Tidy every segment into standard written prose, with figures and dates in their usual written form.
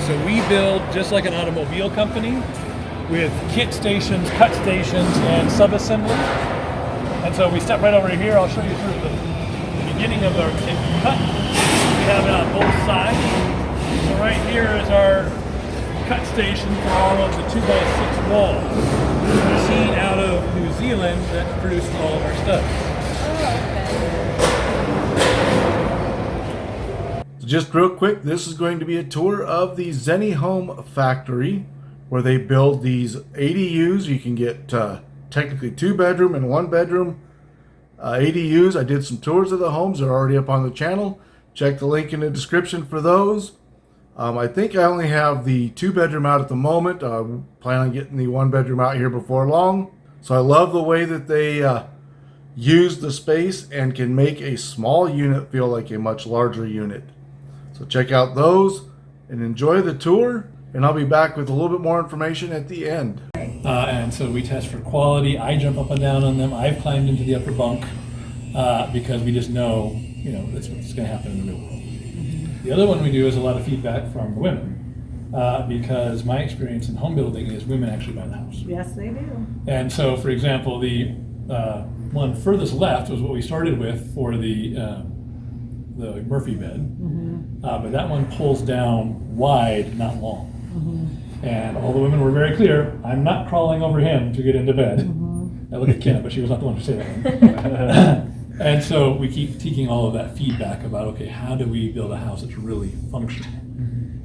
So we build just like an automobile company with kit stations, cut stations, and subassembly. And so we step right over here. I'll show you sort of the beginning of our kit cut. We have it on both sides. So right here is our cut station for all of the 2x6 walls. A machine out of New Zealand that produced all of our stuff. Just real quick, this is going to be a tour of the ZeniHome factory where they build these ADUs. You can get technically 2-bedroom and 1-bedroom ADUs. I did some tours of the homes. They're already up on the channel. Check the link in the description for those. I think I only have the 2-bedroom out at the moment. Plan on getting the 1-bedroom out here before long. So I love the way that they use the space and can make a small unit feel like a much larger unit. So check out those and enjoy the tour, and I'll be back with a little bit more information at the end. And so we test for quality. I jump up and down on them. I've climbed into the upper bunk because we just know, that's what's going to happen in the real world. The other one we do is a lot of feedback from the women because my experience in home building is women actually buy the house. Yes, they do. And so, for example, the one furthest left was what we started with for the Murphy bed, but that one pulls down wide, not long. And all the women were very clear, I'm not crawling over him to get into bed. I look at Kim, but she was not the one to say that. And so we keep taking all of that feedback about, okay, how do we build a house that's really functional?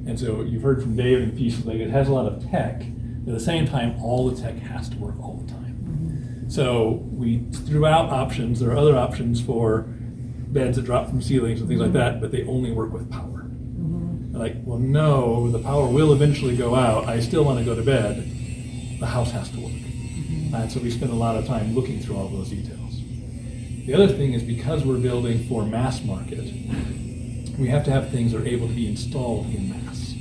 And so you've heard from Dave and Peace, like it has a lot of tech, but at the same time, all the tech has to work all the time. So we threw out options. There are other options for beds that drop from ceilings and things like that, but they only work with power. Like, well, no, the power will eventually go out. I still want to go to bed. The house has to work. And so we spend a lot of time looking through all those details. The other thing is because we're building for mass market, we have to have things that are able to be installed in mass.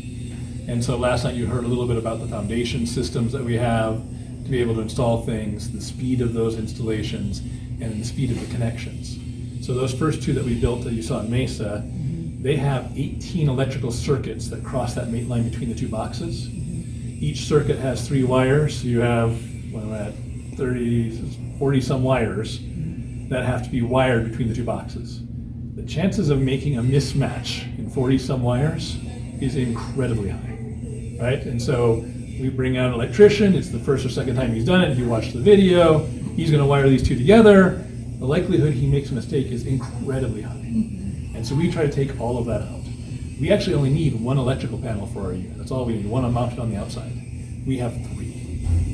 And so last night you heard a little bit about the foundation systems that we have to be able to install things, the speed of those installations, and the speed of the connections. So those first two that we built that you saw in Mesa, they have 18 electrical circuits that cross that mate line between the two boxes. Each circuit has 3 wires. So you have, what am I at, 40 some wires that have to be wired between the two boxes. The chances of making a mismatch in 40 some wires is incredibly high, right? And so we bring out an electrician. It's the first or second time he's done it. If you watch the video, he's going to wire these two together. The likelihood he makes a mistake is incredibly high. And so we try to take all of that out. We actually only need 1 electrical panel for our unit. That's all we need, 1 mounted on the outside. We have 3.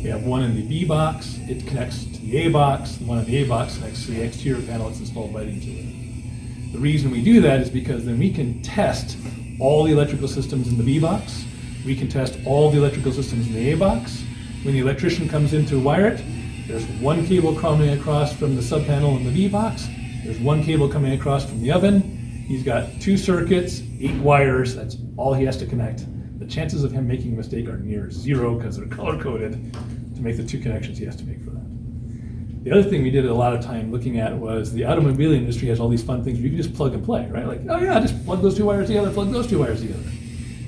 We have 1 in the B box, it connects to the A box, the one in the A box connects to the exterior panel that's installed right into it. The reason we do that is because then we can test all the electrical systems in the B box, we can test all the electrical systems in the A box. When the electrician comes in to wire it, there's 1 cable coming across from the sub panel in the B box, there's 1 cable coming across from the oven. He's got 2 circuits, 8 wires, that's all he has to connect. The chances of him making a mistake are near 0 because they're color-coded to make the 2 connections he has to make for that. The other thing we did a lot of time looking at was the automobile industry has all these fun things where you can just plug and play, right? Like, oh yeah, just plug those 2 wires together, plug those 2 wires together.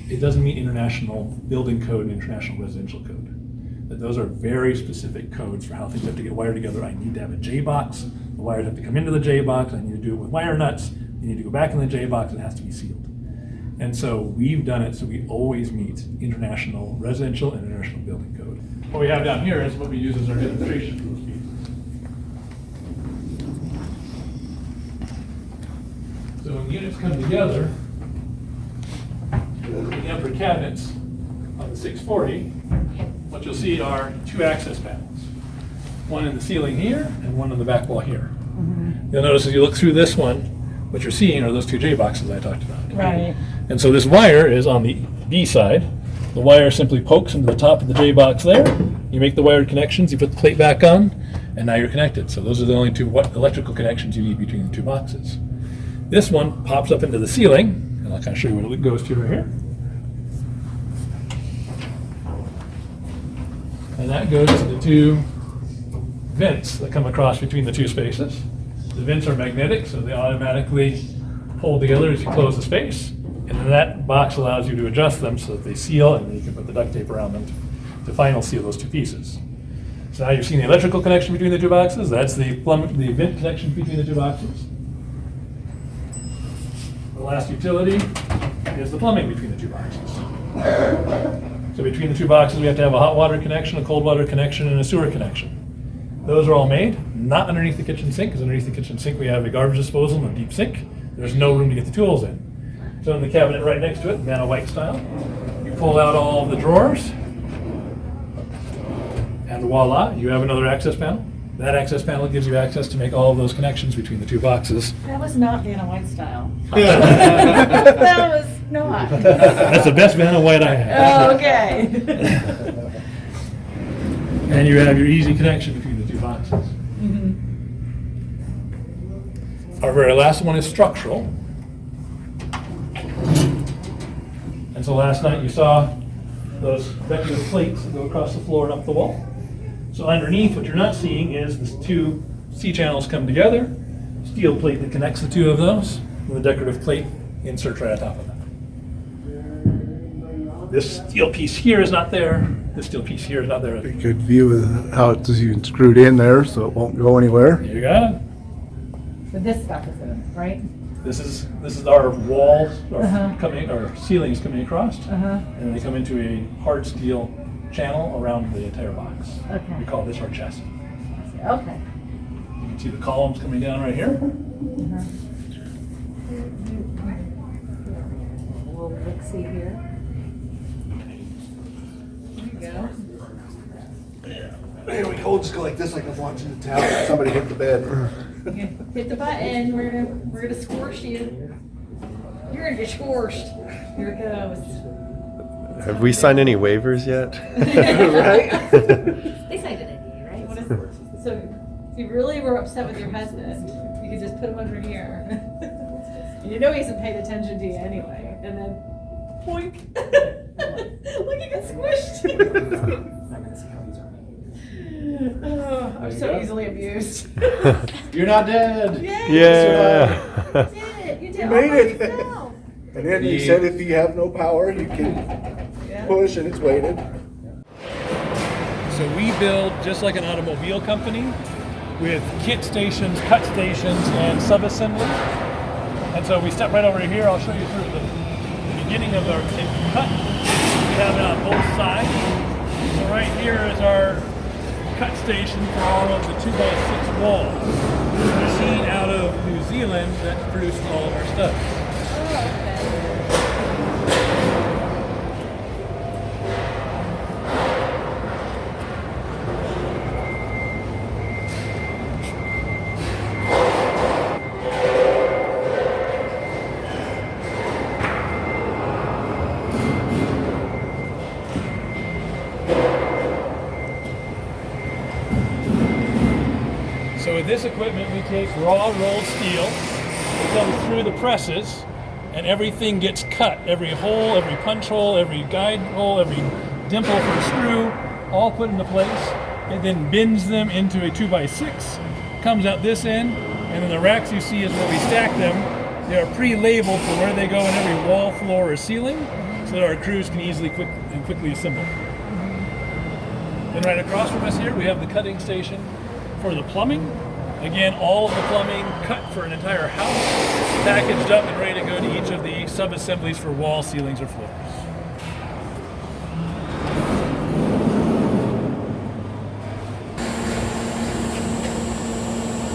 It doesn't meet international building code and international residential code. But those are very specific codes for how things have to get wired together. I need to have a J box, the wires have to come into the J box, I need to do it with wire nuts, you need to go back in the J box, it has to be sealed. And so we've done it so we always meet international residential and international building code. What we have down here is what we use as our demonstration for those pieces. So when units come together, in the upper cabinets of the 640, what you'll see are 2 access panels. 1 in the ceiling here and 1 on the back wall here. You'll notice as you look through this one, what you're seeing are those 2 J boxes I talked about. Right. And so this wire is on the B side. The wire simply pokes into the top of the J box there. You make the wired connections, you put the plate back on, and now you're connected. So those are the only 2 electrical connections you need between the 2 boxes. This one pops up into the ceiling, and I'll kind of show you what it goes to right here. And that goes to the 2 vents that come across between the 2 spaces. The vents are magnetic, so they automatically pull together as you close the space. And then that box allows you to adjust them so that they seal, and then you can put the duct tape around them to final seal those two pieces. So now you've seen the electrical connection between the two boxes. That's the vent connection between the two boxes. The last utility is the plumbing between the two boxes. So between the two boxes, we have to have a hot water connection, a cold water connection, and a sewer connection. Those are all made, not underneath the kitchen sink, because underneath the kitchen sink we have a garbage disposal and a deep sink. There's no room to get the tools in. So in the cabinet right next to it, Vanna White style, you pull out all of the drawers, and voila, you have another access panel. That access panel gives you access to make all of those connections between the two boxes. That was not Vanna White style. That was not. That's the best Vanna White I have. Oh, okay. And you have your easy connection between the two boxes. Our very last one is structural. And so last night you saw those decorative plates that go across the floor and up the wall. So underneath, what you're not seeing is the two C-channels come together, steel plate that connects the two of those, and the decorative plate inserts right on top of that. This steel piece here is not there. This steel piece here is not there. Good view of how it's even screwed in there, so it won't go anywhere. You got it. But this stuff is in it, right? This is our walls, our ceilings coming across, and they come into a hard steel channel around the entire box. Okay. We call this our chassis. Okay. You can see the columns coming down right here. We'll look see here. There you go. There we go. We'll just go like this, like I'm watching the tower. Somebody hit the bed. Hit the button. We're gonna squish you. You're gonna get squished. Here it goes. Have we signed any waivers yet? Right? They signed an NDA, right? So if you really were upset with your husband, you could just put him under here. And you know he hasn't paid attention to you anyway. And then, boink. Look, you got squished. Oh, I'm so easily abused. You're not dead. Yay! Yeah. You did it. You did it. You made all by it. yourself. And then you said if you have no power, you can push and it's weighted. So we build just like an automobile company with kit stations, cut stations, and subassembly. And so we step right over here. I'll show you through the beginning of our cut. We have it on both sides. So right here is our cut station for all of the 2x6 walls. A machine out of New Zealand that produced all of our stuff. So with this equipment, we take raw rolled steel, it comes through the presses, and everything gets cut. Every hole, every punch hole, every guide hole, every dimple for a screw, all put into place. It then bends them into a 2x6, comes out this end, and then the racks you see is where we stack them. They are pre-labeled for where they go in every wall, floor, or ceiling, so that our crews can easily quickly assemble. Then right across from us here, we have the cutting station for the plumbing. Again, all of the plumbing cut for an entire house, packaged up and ready to go to each of the sub-assemblies for wall, ceilings, or floors.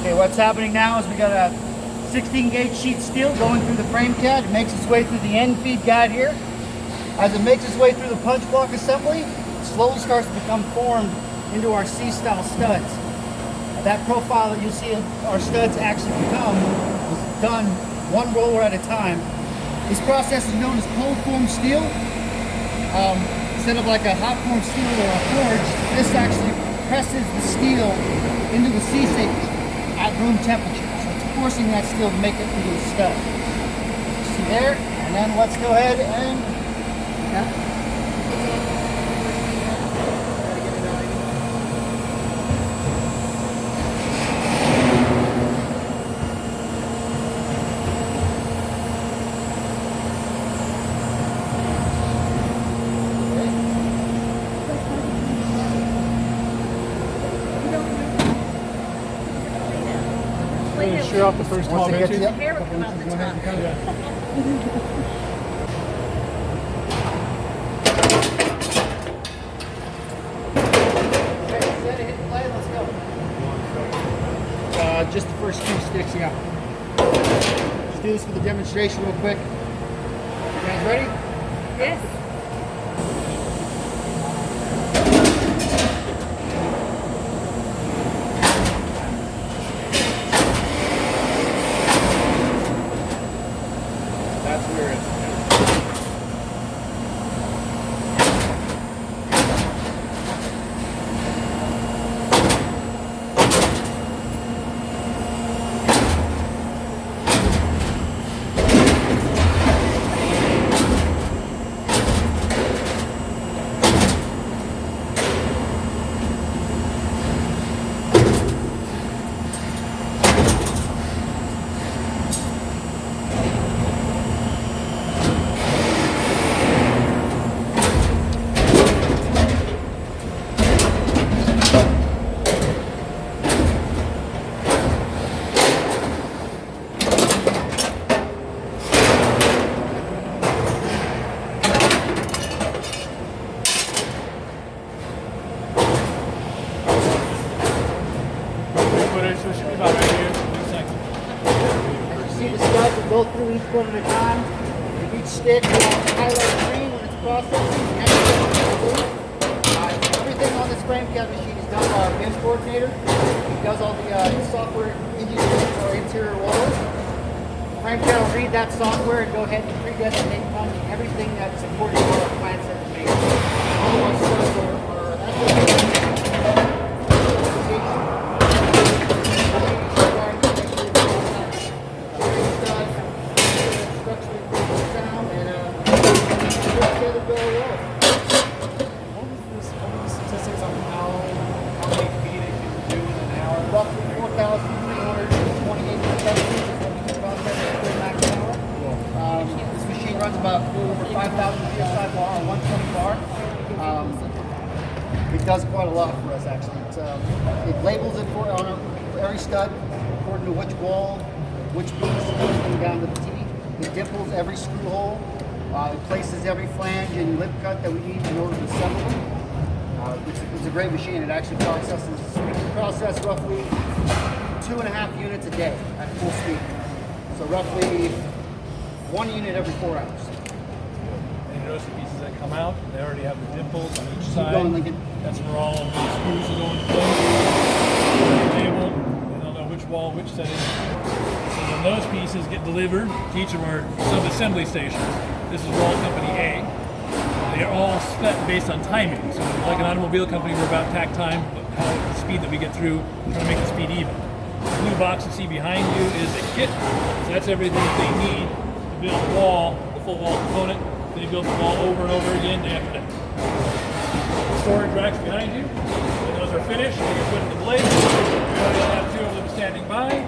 Okay, what's happening now is we got a 16 gauge sheet steel going through the frame cat. It makes its way through the end feed guide here. As it makes its way through the punch block assembly, it slowly starts to become formed into our C-style studs. That profile that you see our studs actually become is done one roller at a time. This process is known as cold formed steel. Instead of like a hot formed steel or a forge, this actually presses the steel into the C-sink at room temperature. So it's forcing that steel to make it into the stud. See there? And then let's go ahead and pressure off the first Once 12 it gets inches. up, Hair would come out the top. Okay, set it, hit play, let's go. Just the first few sticks, yeah. Let's do this for the demonstration real quick. You guys ready? Yes. That's where it's. So it should be about right here. 1 second. See the studs will go through each one at a time. With each stick will highlight green when it's processing. Everything on this frame cab machine is done by our BIM coordinator. He does all the software engineering for our interior walls. The frame cab will read that software and go ahead and predesignate everything that's according to our plan set to make. All of our studs are Statistics on how many feet it can do in an hour. roughly 4,328 centimeters is what we can process at square max an hour. This machine runs about over 5,000 psi bar or 120 bar. It does quite a lot for us actually. It labels it for every stud according to which wall, which piece, everything down to the T. It dimples every screw hole. It places every flange and lip cut that we need in order to assemble them. It's a great machine. It actually processes roughly 2.5 units a day at full speed. So roughly 1 unit every 4 hours. And you notice the pieces that come out, they already have the dimples on each Keep side. going, Lincoln. That's where all of the screws will go into place. Labeled, and they'll know which wall, which setting. So then those pieces get delivered to each of our sub-assembly stations. This is wall company A. They are all set based on timing. So like an automobile company, we're about tack time, how the speed that we get through, trying to make the speed even. The blue box you see behind you is a kit. So that's everything that they need to build the wall, the full wall component. Then you build the wall over and over again day after day. The storage racks behind you, when those are finished, they get put in the blade. We already have 2 of them standing by,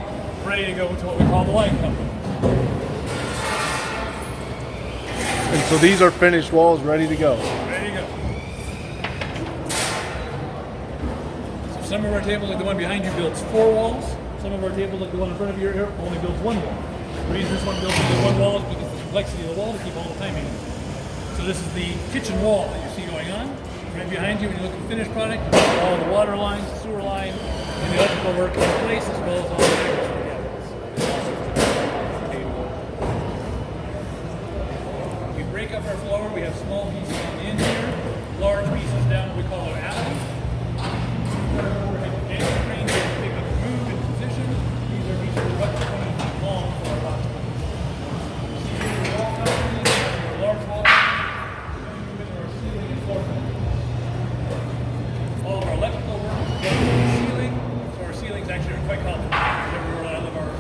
ready to go to what we call the line company. And so these are finished walls ready to go. Ready to go. So some of our tables, like the one behind you, builds 4 walls. Some of our tables, like the one in front of you here, only builds 1 wall. The reason this one builds only 1 wall is because of the complexity of the wall to keep all the timing in. So this is the kitchen wall that you see going on. Right behind you, when you look at the finished product, you see all the water lines, the sewer line, and the electrical work in place, as well as all the cabinets. We break up our floor. We have small pieces on the end here, large pieces down what we call our alley. Overhead container cranes that we pick up and move into position. These are pieces of about 20 feet long for our box. Wall covering, large wall, our ceiling and floor plan. All of our electrical work goes to the ceiling, so our ceilings actually are quite complicated. Everywhere I live, our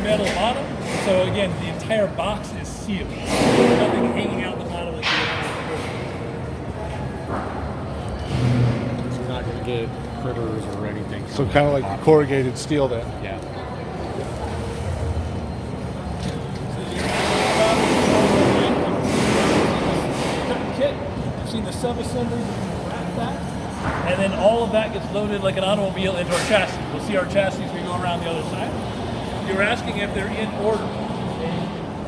metal bottom, so again, the entire box is sealed. There's nothing hanging out the bottom like you would have. not get critters or anything. So kind of like corrugated steel then. Yeah. Kit. You've seen the subassembly, and then all of that gets loaded like an automobile into our chassis. We'll see our chassis as we go around the other side. You were asking if they're in order. They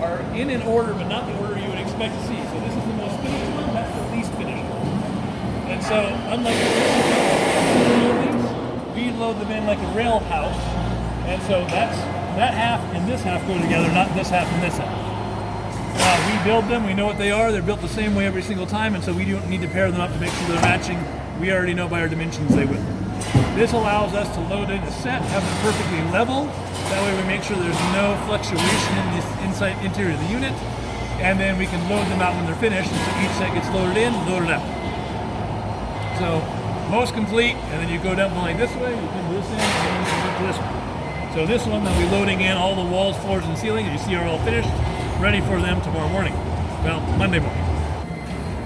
are in order, but not the order you would expect to see. So this is the most finished one, that's the least finished one. And so, unlike we load them in like a rail house, and so that half and this half go together, not this half and this half. We build them, we know what they are, they're built the same way every single time, and so we don't need to pair them up to make sure they're matching. We already know by our dimensions they will. This allows us to load in a set, have them perfectly level. That way we make sure there's no fluctuation in the inside interior of the unit, and then we can load them out when they're finished, and so each set gets loaded in, loaded out. So, most complete, and then you go down like this way, you put this in, and then you can go to this one. So this one, they'll be loading in all the walls, floors, and ceiling, as you see are all finished, ready for them tomorrow morning. Well, Monday morning.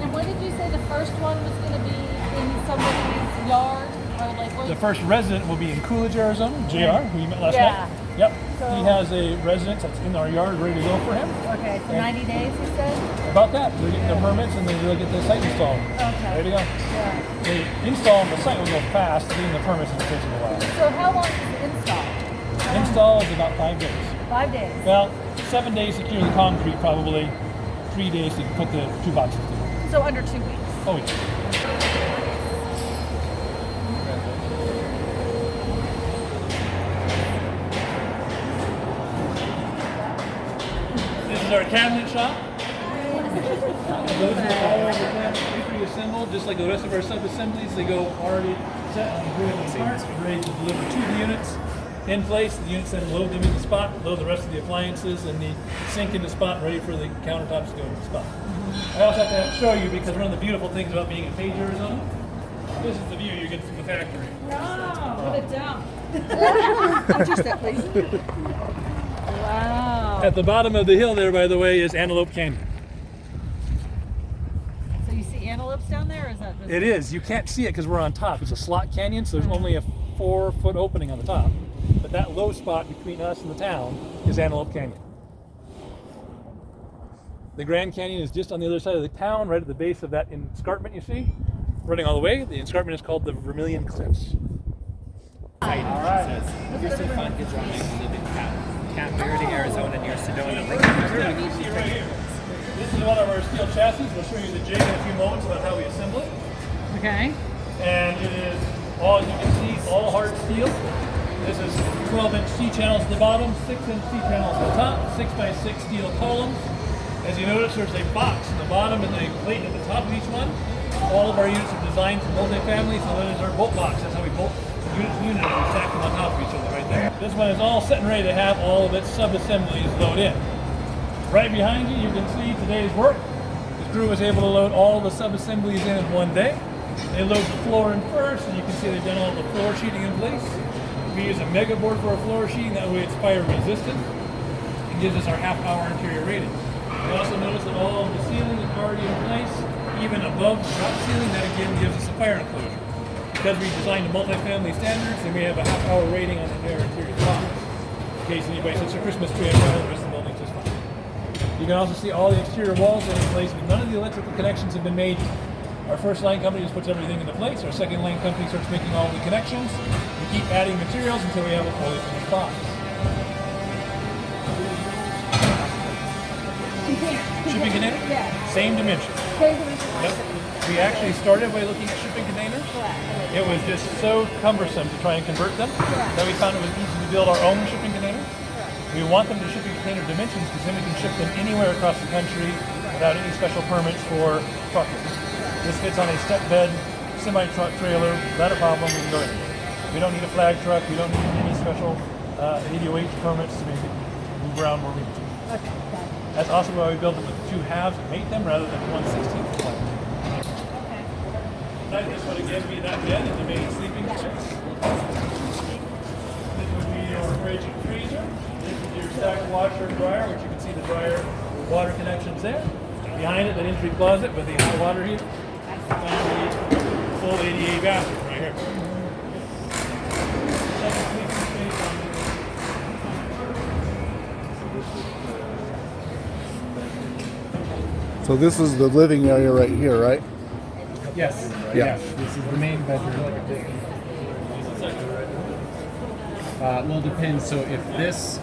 And what did you say the first one was going to be in somebody's yard? Or like what? The first resident will be in Coolidge, Arizona, JR, who you met last Yeah. night. Yep. So- He has a residence that's in our yard ready to go for him. Okay, for And 90 days, you said? about that, they're getting their permits and then they'll get the site installed. Okay. Ready to go. Yeah. The install on the site will go fast, getting the permits is taking a while. So how long is the install? Install is about 5 days. 5 days. Well, 7 days to cure the concrete, probably 3 days to put the 2 boxes together. So under 2 weeks. Oh yeah. This is our cabinet shop. Those are all pre-assembled, just like the rest of our sub-assemblies. They go already set on the grid and parts, ready to deliver to the units. In place, the units then load them in the spot, load the rest of the appliances and the sink in the spot, ready for the countertops to go in the spot. I also have to show you, because one of the beautiful things about being in Page, Arizona, this is the view you get from the factory. Wow, what a dump. Wow. At the bottom of the hill there, by the way, is Antelope Canyon. So you see antelopes down there, or is that just... It is. You can't see it because we're on top. It's a slot canyon, so there's only a 4-foot opening on the top. But that low spot between us and the town is Antelope Canyon. The Grand Canyon is just on the other side of the town, right at the base of that escarpment you see, running all the way. The escarpment is called the Vermilion Cliffs. All right. You're so fun to join me. Live in Camp Verde, Arizona, near Sedona. See right here. This is one of our steel chassis. We'll show you the jig in a few moments about how we assemble it. Okay. And it is all, as you can see, all hard steel. This is 12-inch C-channels at the bottom, 6-inch C-channels at the top, 6x6 steel columns. As you notice, there's a box at the bottom and a plate at the top of each one. All of our units are designed for multifamily, so that is our bolt box. That's how we bolt unit to unit, and we stack them on top of each other right there. This one is all set and ready to have all of its sub-assemblies load in. Right behind you, you can see today's work. The crew was able to load all the sub-assemblies in one day. They load the floor in first, and you can see they've done all the floor sheeting in place. We use a mega board for our floor sheeting, that way it's fire resistant. It gives us our half-hour interior rating. You also notice that all of the ceiling is already in place, even above the drop ceiling. That again gives us a fire enclosure. Because we designed to multifamily standards, and we have a half-hour rating on the entire interior box. In case anybody sets a Christmas tree on fire, the rest of the building's just fine. You can also see all the exterior walls are in place, but none of the electrical connections have been made. Our first line company just puts everything into place. Our second line company starts making all the connections. We keep adding materials until we have a fully finished box. Shipping container? Yeah. Same dimension. Same dimension. Yep. We actually started by looking at shipping containers. It was just so cumbersome to try and convert them that we found it was easy to build our own shipping container. We want them to shipping container dimensions because then we can ship them anywhere across the country without any special permits for trucking. This fits on a step bed, semi-truck trailer, without a problem, we can go in. We don't need a flag truck, we don't need any special ADOH permits to move around where we need to. Okay, got it. That's also why we build them with 2 halves and mate them rather than 1/16 of one. This would again be that bed in the main sleeping space. This would be your fridge and freezer. This is your stacked washer and dryer, which you can see the dryer water connections there. Behind it, that entry closet with the hot water heater. And the full ADA bathroom right here. So this is the living area right here, right? Yes. Yeah. Yes. This is the main bedroom. Well, it depends. So if this,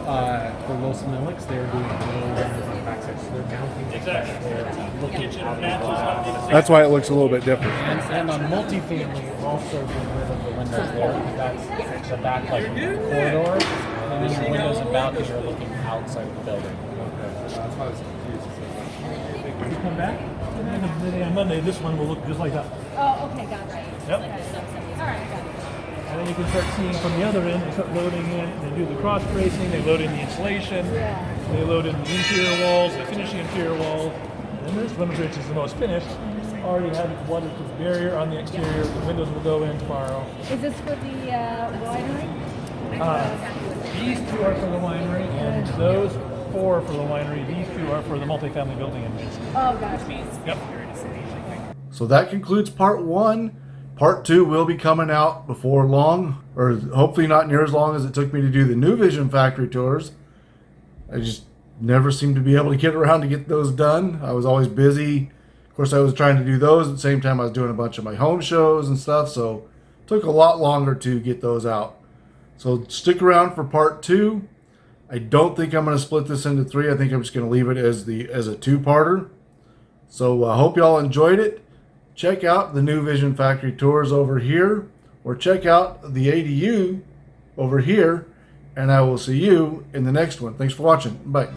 for Los Angeles, they're doing no windows on the backside, so they're mounting they're looking out. That's why it looks a little bit different. And on multifamily, we're also getting rid of the windows there because that's the back like corridor, and then the windows and balconies are looking outside of the building. You come back, and then on Monday, this one will look just like that. Oh, okay, got it. Yep. All right, got it. And then you can start seeing from the other end, they start loading in, they do the cross bracing, they load in the insulation, they load in the interior walls, they finish the interior walls, and then this one, which is the most finished, already has its waterproof barrier on the exterior, the windows will go in tomorrow. Is this for the winery? These two are for the winery, and those four for the winery, these two are for the multifamily building in Mason. Oh, gotcha. Yep. So that concludes part 1. Part 2 will be coming out before long, or hopefully not near as long as it took me to do the New Vision factory tours. I just never seemed to be able to get around to get those done. I was always busy. Of course, I was trying to do those at the same time I was doing a bunch of my home shows and stuff, so it took a lot longer to get those out. So stick around for part 2. I don't think I'm going to split this into 3. I think I'm just going to leave it as a 2-parter. So I hope y'all enjoyed it. Check out the New Vision factory tours over here, or check out the ADU over here, and I will see you in the next one. Thanks for watching. Bye.